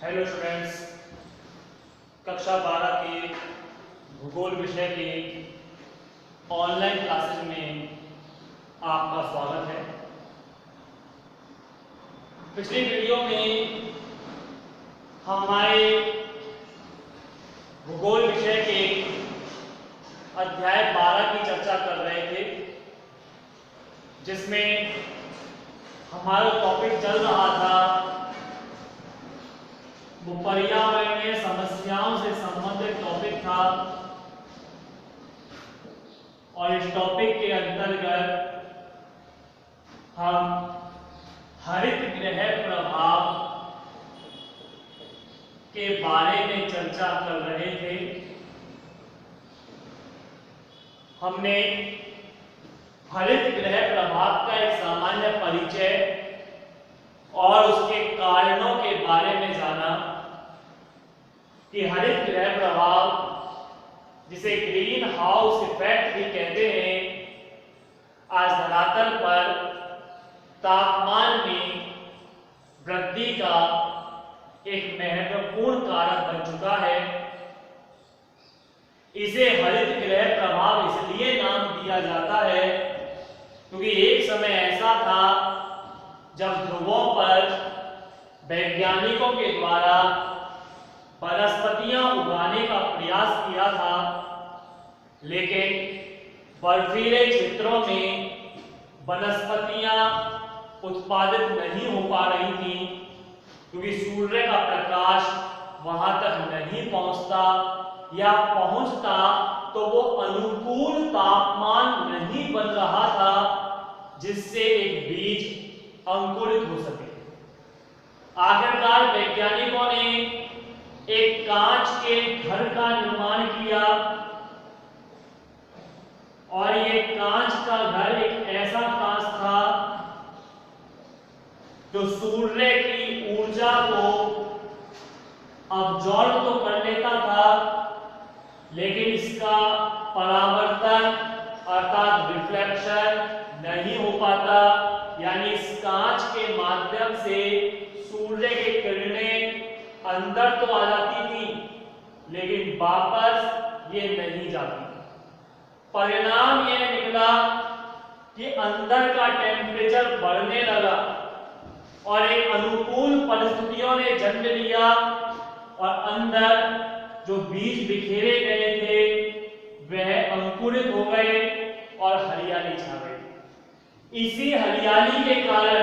Hello students, कक्षा 12 के भूगोल विषय के ऑनलाइन क्लासेस में आपका स्वागत है। पिछली वीडियो में हमारे भूगोल विषय के अध्याय 12 की चर्चा कर रहे थे, जिसमें हमारा टॉपिक चल रहा था वो पर्यावरणीय समस्याओं से संबंधित टॉपिक था। और इस टॉपिक के अंतर्गत हम हरित गृह प्रभाव के बारे में चर्चा कर रहे थे। हमने हरित गृह प्रभाव का एक सामान्य परिचय और उसके कारणों के बारे में जाना कि हरित गृह प्रभाव, जिसे ग्रीन हाउस इफेक्ट भी कहते हैं, आज धरातल पर तापमान में वृद्धि का एक महत्वपूर्ण कारक बन चुका है। इसे हरित गृह प्रभाव इसलिए नाम दिया जाता है क्योंकि एक समय ऐसा था जब ध्रुवों पर वैज्ञानिकों के द्वारा वनस्पतियां उगाने का प्रयास किया था, लेकिन बर्फीले क्षेत्रों में वनस्पतियां उत्पादित नहीं हो पा रही थी क्योंकि सूर्य का प्रकाश वहां तक नहीं पहुंचता, या पहुंचता तो वो अनुकूल तापमान नहीं बन रहा था जिससे एक बीज अंकुरित हो सके। आखिरकार वैज्ञानिकों ने एक कांच के घर का निर्माण किया, और ये कांच का घर एक ऐसा कांच था जो सूर्य की ऊर्जा को अब्जॉर्ब तो कर लेता था, लेकिन इसका परावर्तन अर्थात रिफ्लेक्शन नहीं हो पाता। यानी इस कांच के माध्यम से सूर्य की किरणें अंदर तो आ जाती थी, लेकिन वापस ये नहीं जाती। परिणाम यह निकला कि अंदर का टेम्परेचर बढ़ने लगा और एक अनुकूल परिस्थितियों ने जन्म लिया, और अंदर जो बीज बिखेरे गए थे वह अंकुरित हो गए और हरियाली छा गई। इसी हरियाली के कारण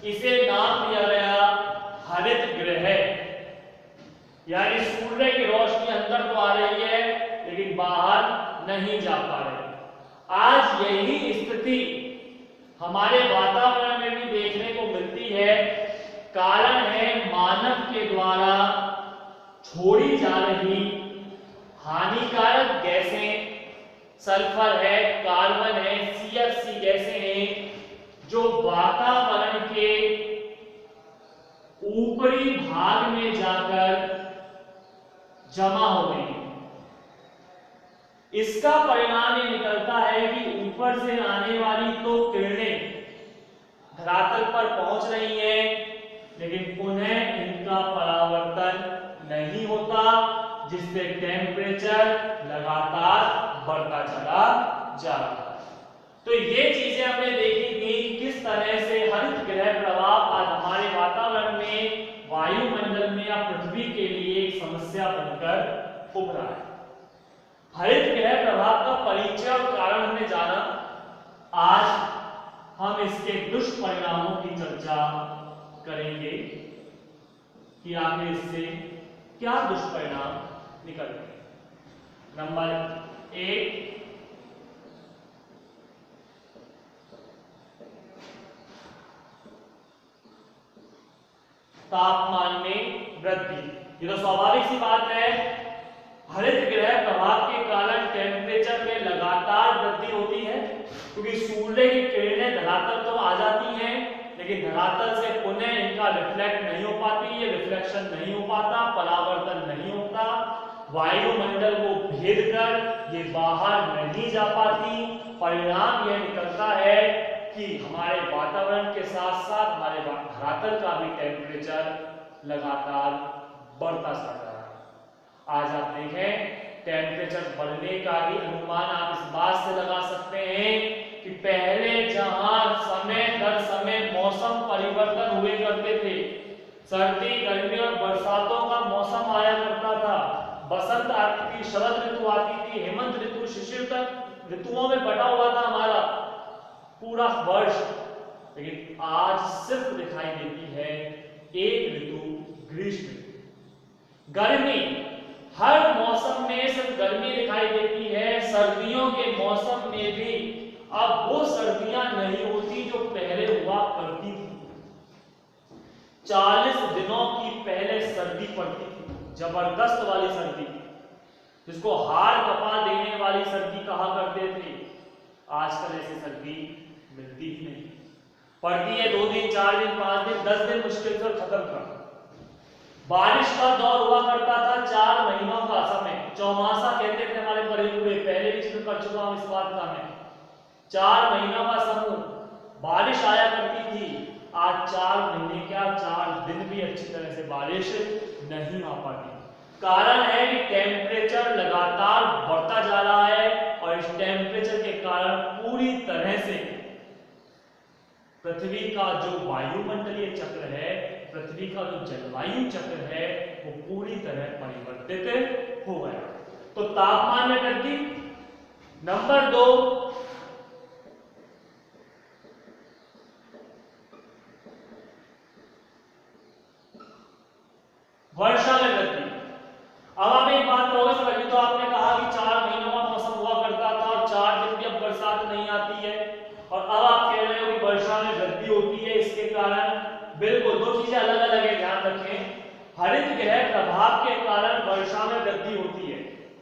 इसे नाम दिया गया हरित गृह। यानी सूर्य की रोशनी अंदर तो आ रही है लेकिन बाहर नहीं जा पा रही। आज यही स्थिति हमारे वातावरण में भी देखने को मिलती है। कारण है मानव के द्वारा छोड़ी जा रही हानिकारक गैसें, सल्फर है, कार्बन है, CFC गैसें हैं, जो वातावरण के ऊपरी भाग में जाकर जमा हो गई। इसका परिणाम ये निकलता है कि ऊपर से आने वाली तो किरणें धरातल पर पहुंच रही हैं, लेकिन पुनः इनका परावर्तन नहीं होता, जिससे टेम्परेचर लगातार बढ़ता चला जा रहा है। तो ये चीजें हमने देखी थी किस तरह से हरित गृह प्रभाव आज हमारे वातावरण में, वायुमंडल में या पृथ्वी के लिए एक समस्या बनकर उभरा है। हरित गृह प्रभाव का परिचय और कारण हमने जाना। आज हम इसके दुष्परिणामों की चर्चा करेंगे कि आखिर इससे क्या दुष्परिणाम निकलते हैं। नंबर 1, तापमान में वृद्धि। ये तो स्वाभाविक सी बात है। हरित गृह प्रभाव के कारण टेम्परेचर में लगातार वृद्धि होती है क्योंकि सूर्य की किरणें धरातल तो आ जाती हैं, लेकिन धरातल से पुनः इनका रिफ्लेक्ट नहीं हो पाती, ये रिफ्लेक्शन नहीं हो पाता, परावर्तन नहीं होता, वायुमंडल को भेद कर ये बाहर नहीं जा पाती। परिणाम यह निकलता है कि हमारे वातावरण के साथ साथ हमारे धरातल का भी टेम्परेचर लगातार बढ़ता सा जा रहा है। आज आप देखें टेम्परेचर बढ़ने का ही अनुमान आप इस बात से लगा सकते हैं कि पहले जहां समय दर समय मौसम परिवर्तन हुए करते थे, सर्दी गर्मी और बरसातों का मौसम आया करता था, बसंत आती थी, शरद ऋतु आती थी, हेमंत ऋतु, शिशिर तक ऋतुओं में बटा हुआ था हमारा पूरा वर्ष। लेकिन आज सिर्फ दिखाई देती है एक ऋतु, ग्रीष्म ऋतु। गर्मी हर मौसम में सिर्फ गर्मी दिखाई देती है। सर्दियों के मौसम में भी अब वो सर्दियां नहीं होती जो पहले हुआ करती थी। 40 दिनों की पहले सर्दी पड़ती थी, जबरदस्त वाली सर्दी, जिसको हाड़ कपा देने वाली सर्दी कहा करते थे। आजकल ऐसी सर्दी मिलती ही नहीं, पड़ती है 2 दिन 4 दिन 5 दिन 10 दिन मुश्किल से खत्म कर। बारिश का दौर हुआ करता था 4 महीनों का समय, चौमासा कहते थे हमारे बड़े बूढ़े, पहले भी जिक्र कर चुका हूं इस बात का मैं। 4 महीनों का समूह बारिश आया करती थी। आज 4 महीने क्या 4 दिन भी अच्छी तरह से बारिश नहीं आ पाती। कारण है कि टेम्परेचर लगातार बढ़ता जा रहा है और इस टेम्परेचर के कारण पूरी तरह से पृथ्वी का जो वायुमंडलीय चक्र है, पृथ्वी का जो जलवायु चक्र है, वो पूरी तरह परिवर्तित हो गया। तो तापमान में वृद्धि। नंबर 2, वर्षा में वृद्धि। अब आप एक बात कहोगे सर, अभी तो आपने कहा कि 4 महीनों का मौसम हुआ करता था और 4 दिन भी अब बरसात नहीं आती है, और अब आप कह रहे हो कि वर्षा में वृद्धि होती है इसके कारण। बिल्कुल, 2 चीजें अलग अलग है, ध्यान रखें। हरित गृह प्रभाव के कारण वर्षा में वृद्धि होती है।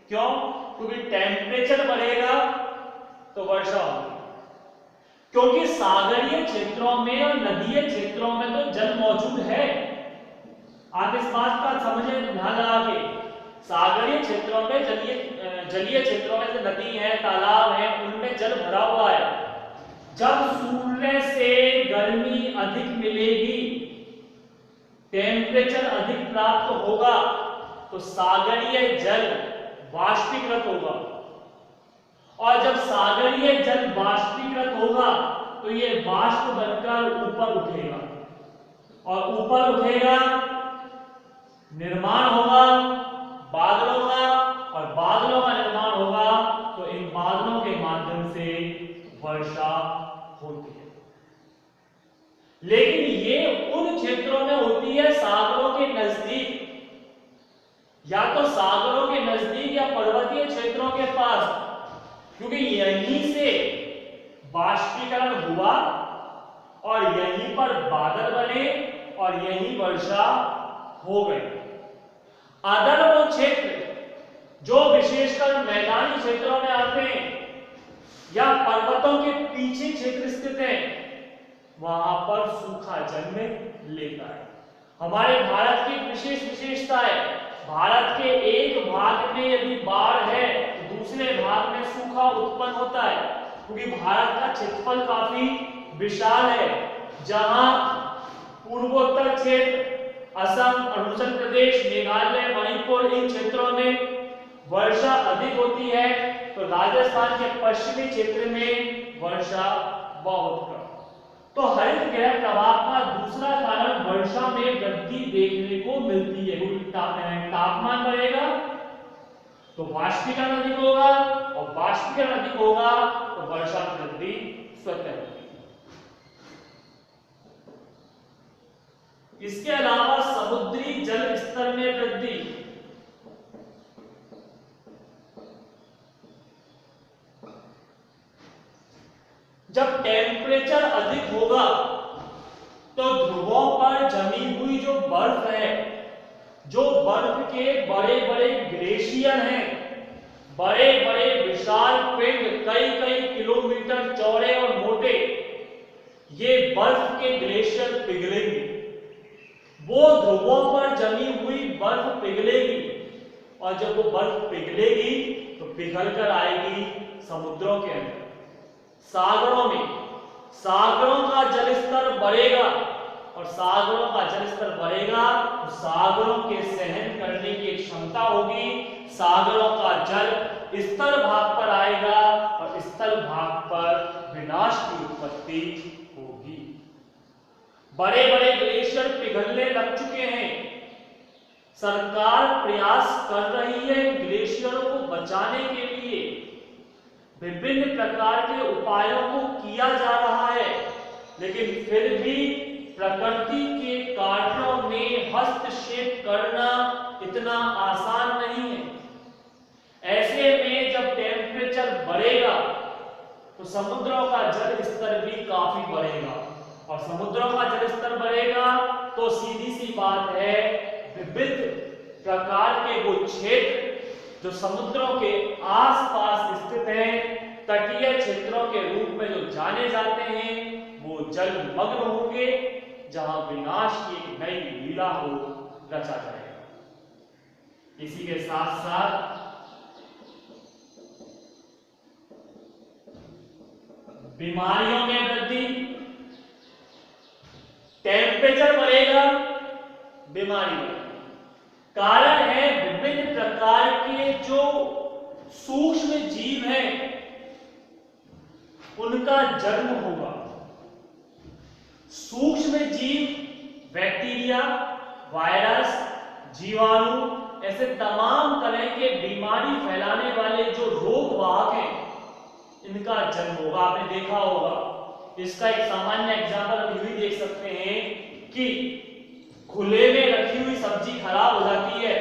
क्यों? क्योंकि टेम्परेचर बढ़ेगा तो वर्षा होगी, क्योंकि सागरीय क्षेत्रों में और नदीय क्षेत्रों में तो जल मौजूद है। आप इस बात का समझें, ध्यान लगा के। सागरीय क्षेत्रों में जलीय क्षेत्रों में जो नदी है, तालाब है, उनमें जल भरा हुआ है। जब सूर्य से गर्मी अधिक मिलेगी, टेम्परेचर अधिक प्राप्त होगा, तो सागरीय जल वाष्पीकृत होगा, और जब सागरीय जल वाष्पीकृत होगा तो ये वाष्प बनकर ऊपर उठेगा, और ऊपर उठेगा, निर्माण होगा बादलों का, और बादलों का निर्माण होगा तो इन बादलों के माध्यम से वर्षा होती है। लेकिन ये उन क्षेत्रों में होती है सागरों के नजदीक, या तो सागरों के नजदीक या पर्वतीय क्षेत्रों के पास, क्योंकि यहीं से बाष्पीकरण हुआ और यहीं पर बादल बने और यहीं वर्षा हो गई। अदर वो क्षेत्र जो विशेषकर मैदानी क्षेत्रों में आते हैं या पर्वतों के पीछे क्षेत्र स्थित हैं, वहां पर सूखा जन्म लेता है। हमारे भारत की विशेष विशेषता है, भारत के एक भाग में यदि बाढ़ है तो दूसरे भाग में सूखा उत्पन्न होता है, क्योंकि भारत का क्षेत्रफल काफी विशाल है। जहां पूर्वोत्तर क्षेत्र, असम, अरुणाचल प्रदेश, मेघालय, मणिपुर, इन क्षेत्रों में वर्षा अधिक होती है, तो राजस्थान के पश्चिमी क्षेत्र में वर्षा बहुत कम। तो हरित गृह प्रभाव का दूसरा कारण वर्षा में वृद्धि देखने को मिलती है। तापमान बढ़ेगा तो वाष्पीकरण अधिक होगा, और वाष्पीकरण अधिक होगा तो वर्षा में वृद्धि स्वतः होगी। इसके अलावा समुद्री जल स्तर में वृद्धि। जब टेम्परेचर अधिक होगा तो ध्रुवों पर जमी हुई जो बर्फ है, जो बर्फ के बड़े बड़े ग्लेशियर हैं, बड़े बड़े विशाल पिंड, कई कई किलोमीटर चौड़े और मोटे, ये बर्फ के ग्लेशियर पिघलेंगे। वो ध्रुवों पर जमी हुई बर्फ पिघलेगी, और जब वो बर्फ पिघलेगी तो पिघल कर आएगी समुद्रों के अंदर, सागरों में। सागरों का जल स्तर बढ़ेगा और सागरों का जल स्तर बढ़ेगा तो सागरों के सहन करने की एक क्षमता होगी, सागरों का जल स्थल भाग पर आएगा और स्थल भाग पर विनाश की उत्पत्ति होगी। बड़े बड़े ग्लेशियर पिघलने लग चुके हैं, सरकार प्रयास कर रही है ग्लेशियरों को बचाने के लिए, विभिन्न प्रकार के उपायों को किया जा रहा है, लेकिन फिर भी प्रकृति के कारणों में हस्तक्षेप करना इतना आसान नहीं है। ऐसे में जब टेम्परेचर बढ़ेगा तो समुद्रों का जल स्तर भी काफी बढ़ेगा, और समुद्रों का जल स्तर बढ़ेगा तो सीधी सी बात है विविध प्रकार के वो क्षेत्र जो समुद्रों के आसपास स्थित हैं, तटीय क्षेत्रों के रूप में जो जाने जाते हैं, वो जलमग्न होंगे, जहां विनाश की एक नई लीला को रचा जाएगा। इसी के साथ साथ बीमारियों में वृद्धि, टेम्परेचर बढ़ेगा, बीमारी बढ़ेगी। कारण है विभिन्न प्रकार के जो सूक्ष्म जीव हैं उनका जन्म होगा। सूक्ष्म जीव बैक्टीरिया, वायरस, जीवाणु, ऐसे तमाम तरह के बीमारी फैलाने वाले जो रोग वाहक हैं इनका जन्म होगा। आपने देखा होगा, इसका एक सामान्य एग्जाम्पल हम भी देख सकते हैं कि खुले में रखी हुई सब्जी खराब हो जाती है,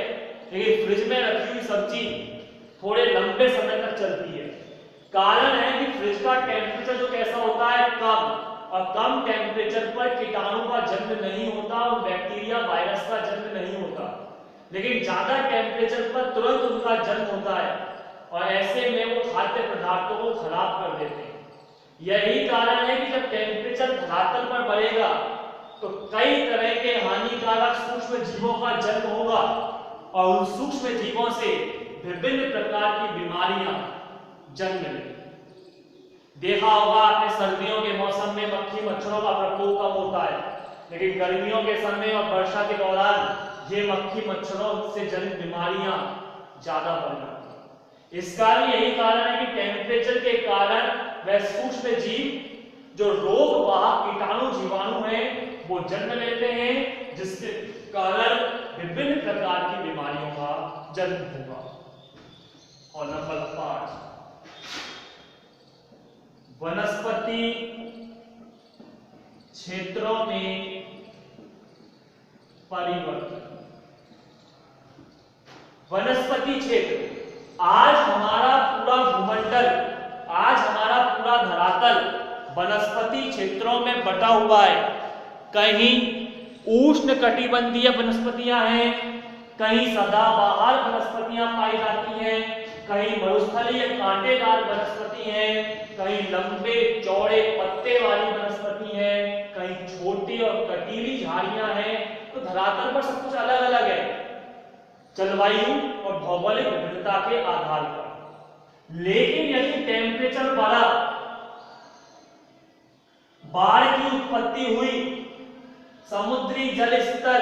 लेकिन फ्रिज में रखी हुई सब्जी थोड़े लंबे समय तक चलती है। कारण है कि फ्रिज का टेम्परेचर जो कैसा होता है, कम, और कम टेम्परेचर पर कीटाणु का जन्म नहीं होता और बैक्टीरिया, वायरस का जन्म नहीं होता, लेकिन ज्यादा टेम्परेचर पर तुरंत उनका जन्म होता है और ऐसे में वो खाद्य पदार्थों को खराब कर देते हैं। यही कारण है कि जब टेम्परेचर धरातल पर बढ़ेगा तो कई तरह के हानिकारक सूक्ष्म जीवों का जन्म होगा और उन सूक्ष्म जीवों से विभिन्न प्रकार की बीमारियां जन्म लेंगी। देखा होगा आपने, सर्दियों के मौसम में मक्खी मच्छरों का प्रकोप कम होता है, लेकिन गर्मियों के समय और वर्षा के दौरान ये मक्खी मच्छरों से जनित बीमारियां ज्यादा बढ़ जाती हैं। इसका भी यही कारण है कि टेम्परेचर के कारण वह सूक्ष्म जीव जो रोग वाहक कीटाणु जीवाणु हैं वो जन्म लेते हैं, जिसके कारण विभिन्न प्रकार की बीमारियों का जन्म होगा। और नंबर 5, वनस्पति क्षेत्रों में परिवर्तन। वनस्पति क्षेत्र, आज हमारा पूरा भूमंडल, आज हमारा पूरा धरातल वनस्पति क्षेत्रों में बटा हुआ है। कहीं उष्ण कटिबंधीय वनस्पतियां हैं, कहीं सदाबहार वनस्पतियां पाई जाती हैं, कहीं मरुस्थलीय कांटेदार वनस्पति हैं, कहीं लंबे चौड़े पत्ते वाली वनस्पति है, कहीं छोटी और कटीली झाड़ियां हैं। तो धरातल पर सब कुछ अलग अलग है, जलवायु और भौगोलिक विविधता के आधार पर। लेकिन यदि टेम्परेचर बढ़ा, बाढ़ की उत्पत्ति हुई, समुद्री जल स्तर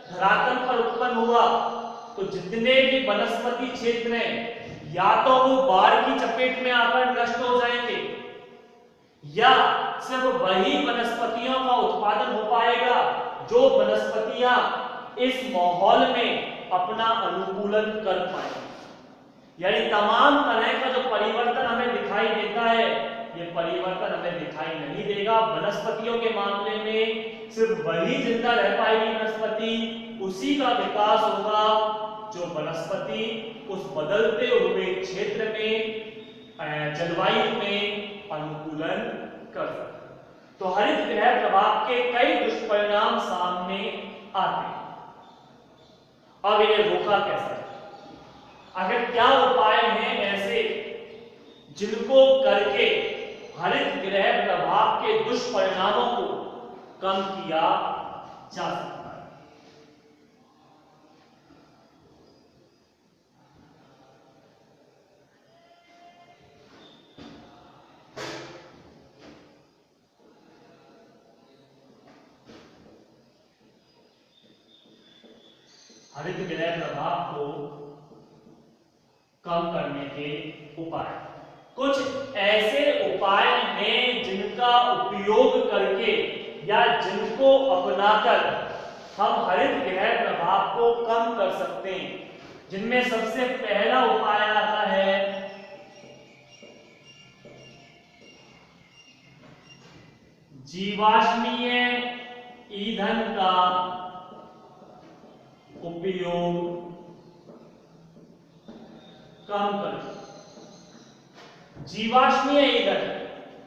धरातल पर उत्पन्न हुआ, तो जितने भी वनस्पति क्षेत्र हैं या तो वो बाढ़ की चपेट में आकर नष्ट हो जाएंगे, या सिर्फ वही वनस्पतियों का उत्पादन हो पाएगा जो वनस्पतियां इस माहौल में अपना अनुकूलन कर पाएंगी। यानी तमाम तरह का जो परिवर्तन हमें दिखाई देता है, ये परिवर्तन हमें दिखाई नहीं देगा। वनस्पतियों के मामले में सिर्फ वही जिंदा रह पाएगी वनस्पति, उसी का विकास होगा जो वनस्पति उस बदलते हुए क्षेत्र में जलवायु में अनुकूलन कर सकते। तो हरित गृह प्रभाव के कई दुष्परिणाम सामने आते हैं। अब इन्हें रोका कैसे? आखिर क्या उपाय हैं ऐसे जिनको करके हरित गृह प्रभाव के दुष्परिणामों को कम किया जा सकता है? हरित गृह प्रभाव को कम करने के उपाय। कुछ ऐसे उपाय हैं जिनका उपयोग करके या जिनको अपनाकर हम हरित गृह प्रभाव को कम कर सकते हैं। जिनमें सबसे पहला उपाय आता है जीवाश्मीय ईंधन का उपयोग कम करें। जीवाश्मीय ईंधन,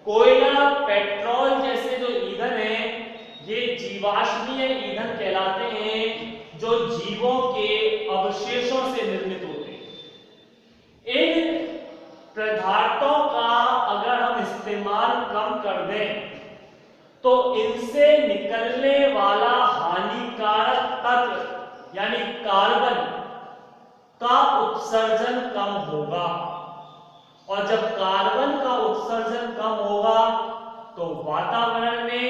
कोयला, पेट्रोल जैसे जो ईंधन है ये जीवाश्मीय ईंधन कहलाते हैं जो जीवों के अवशेषों से निर्मित होते हैं। इन पदार्थों का अगर हम इस्तेमाल कम कर दें तो इनसे निकलने वाला हानिकारक तत्व यानी कार्बन का उत्सर्जन कम होगा, और जब कार्बन का उत्सर्जन कम होगा तो वातावरण में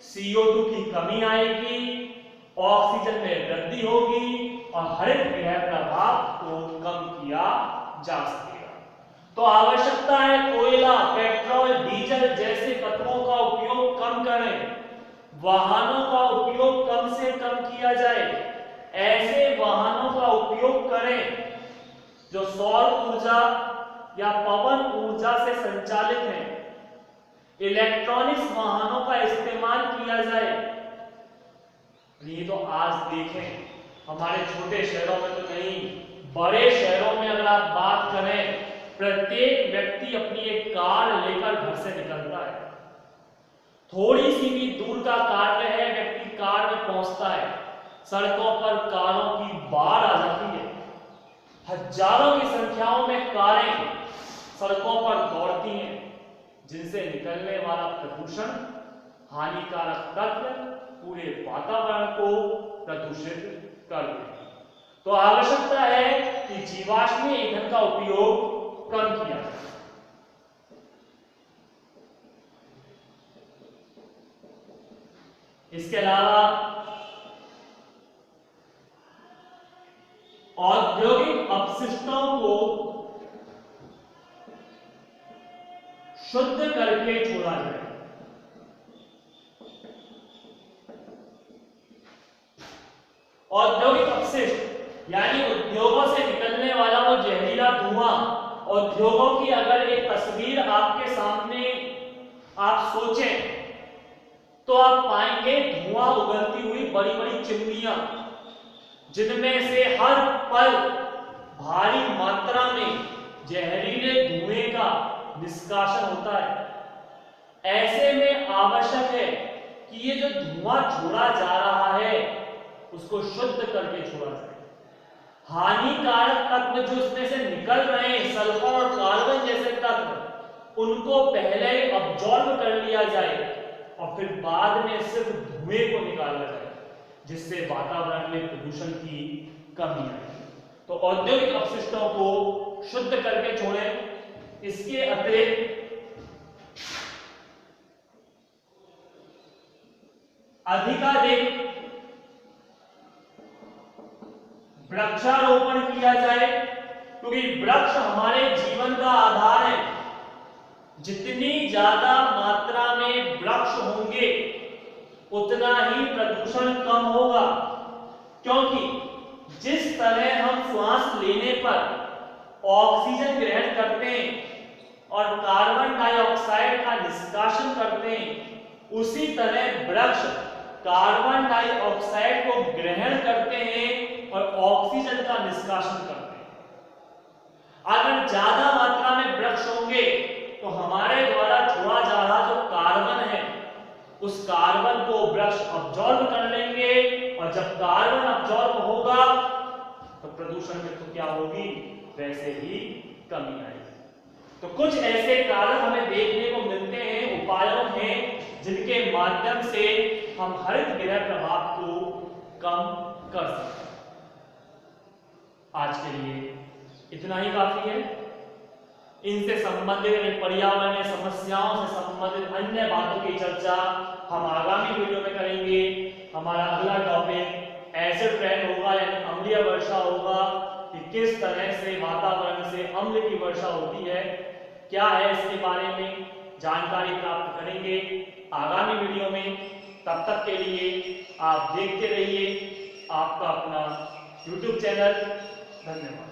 CO2 की कमी आएगी, ऑक्सीजन में वृद्धि होगी और हरित गृह प्रभाव को कम किया जा सकेगा। तो आवश्यकता है कोयला, पेट्रोल, डीजल जैसे तत्वों का उपयोग कम करें, वाहनों का उपयोग कम से कम किया जाए। ऐसे वाहनों का उपयोग करें जो सौर ऊर्जा या पवन ऊर्जा से संचालित हैं। इलेक्ट्रॉनिक्स वाहनों का इस्तेमाल किया जाए। नहीं तो आज देखें हमारे छोटे शहरों में तो नहीं, बड़े शहरों में अगर आप बात करें प्रत्येक व्यक्ति अपनी एक कार लेकर घर से निकलता है। थोड़ी सी भी दूर का कार्य है, व्यक्ति कार में पहुंचता है, सड़कों पर कारों की बाढ़ आ जाती है। हजारों की संख्याओं में कारें सड़कों पर दौड़ती हैं, जिनसे निकलने वाला प्रदूषण, हानिकारक तत्व पूरे वातावरण को प्रदूषित कर देते हैं। तो आवश्यकता है कि जीवाश्मीय ईंधन का उपयोग कम किया जाए। इसके अलावा औद्योगिक अपशिष्टों को शुद्ध करके छोड़ा जाए। औद्योगिक अपशिष्ट यानी उद्योगों से निकलने वाला वो जहरीला धुआं। उद्योगों की अगर एक तस्वीर आपके सामने आप सोचें तो आप पाएंगे धुआं उगलती हुई बड़ी बड़ी चिमनियां, जिनमें से हर पल भारी मात्रा में जहरीले धुएं का निष्कासन होता है। ऐसे में आवश्यक है कि ये जो धुआं छोड़ा जा रहा है उसको शुद्ध करके छोड़ा जाए। हानिकारक तत्व जो इसमें से निकल रहे हैं, सल्फर और कार्बन जैसे तत्व, उनको पहले अब्जॉर्ब कर लिया जाए और फिर बाद में सिर्फ धुएं को निकाला जाए, जिससे वातावरण में प्रदूषण की कमी आए। तो औद्योगिक अपशिष्टों को शुद्ध करके छोड़ें। इसके अतिरिक्त अधिकाधिक वृक्षारोपण किया जाए, क्योंकि वृक्ष हमारे जीवन का आधार है। जितनी ज्यादा मात्रा में वृक्ष होंगे उतना ही प्रदूषण कम होगा, क्योंकि जिस तरह हम श्वास लेने पर ऑक्सीजन ग्रहण करते हैं और कार्बन डाइऑक्साइड का निष्कासन करते हैं, उसी तरह वृक्ष कार्बन डाइऑक्साइड को ग्रहण करते हैं और ऑक्सीजन का निष्कासन करते हैं। अगर ज्यादा मात्रा में वृक्ष होंगे तो हमारे द्वारा छोड़ा जा रहा जो कार्बन है उस कार्बन को वृक्ष अब्जॉर्ब कर लेंगे, और जब कार्बन अब्जॉर्ब होगा तो प्रदूषण में तो क्या होगी, वैसे ही कमी आएगी। तो कुछ ऐसे कारण हमें देखने को मिलते हैं, उपायों हैं जिनके माध्यम से हम हरित गृह प्रभाव को कम कर सकते हैं। आज के लिए इतना ही काफी है। इनसे संबंधित पर्यावरणीय समस्याओं से संबंधित अन्य बातों की चर्चा हम आगामी वीडियो में करेंगे। हमारा अगला टॉपिक एसिड रेन होगा यानी अम्लीय वर्षा होगा कि किस तरह से वातावरण से अम्ल की वर्षा होती है, क्या है इसके बारे में जानकारी प्राप्त करेंगे आगामी वीडियो में। तब तक के लिए आप देखते रहिए आपका अपना YouTube चैनल। धन्यवाद।